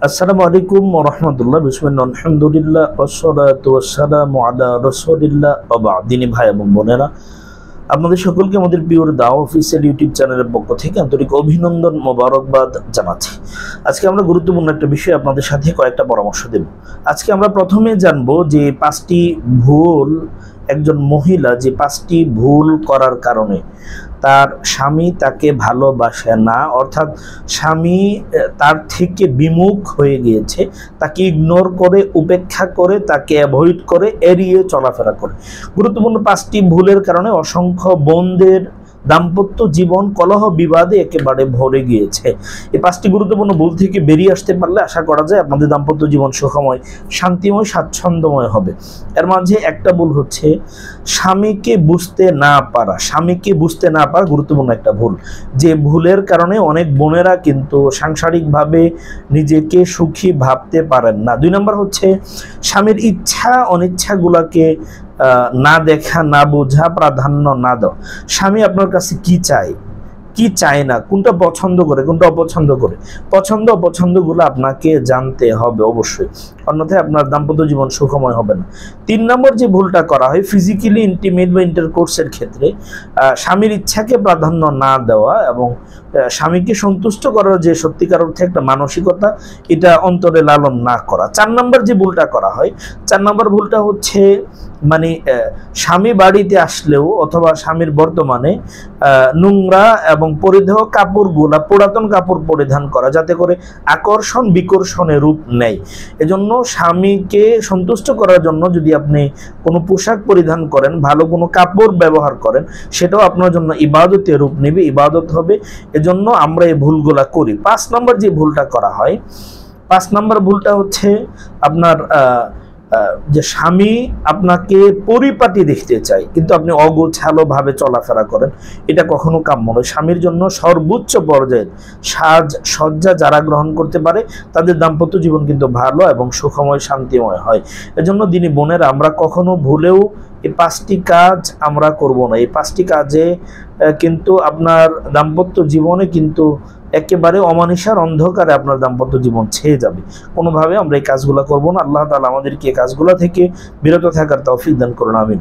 আসসালামু আলাইকুম ওয়া রাহমাতুল্লাহ। বিসমিল্লাহ, আলহামদুলিল্লাহ, ওয়াসসালাতু ওয়াসসালামু আলা রাসূলিল্লাহ ওয়া বা'দ। দিনী ভাই এবং বোনেরা, আপনাদের সকলকে আমাদের পিওর দাওয়া অফিসিয়াল ইউটিউব চ্যানেলের পক্ষ থেকে আন্তরিক অভিনন্দন, মোবারকবাদ জানাচ্ছি। আজকে আমরা গুরুত্বপূর্ণ একটা বিষয় আপনাদের সাথে কয়েকটা পরামর্শ দেব। আজকে আমরা প্রথমে জানবো যে পাঁচটি ভুল, একজন মহিলা যে পাঁচটি ভুল করার কারণে তার স্বামী তাকে ভালোবাসে না, অর্থাৎ স্বামী তার থেকে বিমুখ হয়ে গিয়েছে, তাকে ইগনোর করে, উপেক্ষা করে, তাকে অ্যাভয়েড করে, এড়িয়ে চলাফেরা করে। গুরুত্বপূর্ণ পাঁচটি ভুলের কারণে অসংখ্য বোনদের দাম্পত্য জীবন কলহ বিবাদে একেবারে ভরে গিয়েছে। এই পাঁচটি গুরুত্বপূর্ণ ভুল থেকে বেরিয়ে আসতে পারলে আশা করা যায় আপনাদের দাম্পত্য জীবন সুখময়, শান্তিময়, স্বাচ্ছন্দ্যময় হবে। এর মাঝে একটা ভুল হচ্ছে স্বামীকে বুঝতে না পারা। স্বামীকে বুঝতে না পারা গুরুত্বপূর্ণ একটা ভুল, যে ভুলের কারণে অনেক বোনেরা কিন্তু সাংসারিকভাবে নিজেকে সুখী ভাবতে পারেন না। 2 নম্বর হচ্ছে স্বামীর ইচ্ছা অনিচ্ছাগুলোকে না দেখা, না বোঝা, প্রাধান্য না দেওয়া। স্বামী আপনার কাছে কি চায়, কি চায় না, কোনটা পছন্দ করে, কোনটা অপছন্দ করে, পছন্দ অপছন্দগুলো আপনাকে জানতে হবে অবশ্যই, অন্যথায় আপনার দাম্পত্য জীবন সুখময় হবে না। 3 নম্বর যে ভুলটা করা হয় ফিজিক্যালি ইন্টিমেট বা ইন্টারকোর্সের ক্ষেত্রে স্বামীর ইচ্ছাকে প্রাধান্য না দেওয়া এবং স্বামীকে সন্তুষ্ট করার যে সত্যিকার অর্থে একটা মানসিকতা, এটা অন্তরে লালন না করা। 4 নম্বর যে ভুলটা করা হয়, 4 নম্বর ভুলটা হচ্ছে মানে স্বামী বাড়িতে আসলেও অথবা স্বামীর বর্তমানে নোংরা এবং পরিধেয় কাপড়গুলা, পুরাতন কাপড় পরিধান করা, যাতে করে আকর্ষণ বিকর্ষণের রূপ নেয়। এজন্য স্বামীকে সন্তুষ্ট করার জন্য যদি আপনি কোনো পোশাক পরিধান করেন, ভালো কোনো কাপড় ব্যবহার করেন, সেটাও আপনার জন্য ইবাদতের রূপ নেবে, ইবাদত হবে। এজন্য আমরা এই ভুলগুলা করি। 5 নম্বর যে ভুলটা করা হয়, 5 নম্বর ভুলটা হচ্ছে আপনার যে স্বামী আপনাকে পরিপাটি দেখতে চায় কিন্তু আপনি অগোছালো ভাবে চলাফেরা করেন, এটা কখনো কাম্য নয়। স্বামীর জন্য সর্বোচ্চ পর্যায়ের সাজ সজ্জা যারা গ্রহণ করতে পারে তাদের দাম্পত্য জীবন কিন্তু ভালো এবং সুখময়, শান্তিময় হয়। এজন্য দিনী বোনেরা, আমরা কখনো ভুলেও এই 5টি কাজ আমরা করব না। এই 5টি কাজে কিন্তু আপনার দাম্পত্য জীবনে কিন্তু একেবারে অমানিসার অন্ধকারে আপনার দাম্পত্য জীবন ছেয়ে যাবে। কোনোভাবে আমরা এই কাজগুলো করব না। আল্লাহ তাআলা আমাদেরকে এই কাজগুলো থেকে বিরত থাকার তৌফিক দান করুন। আমিন।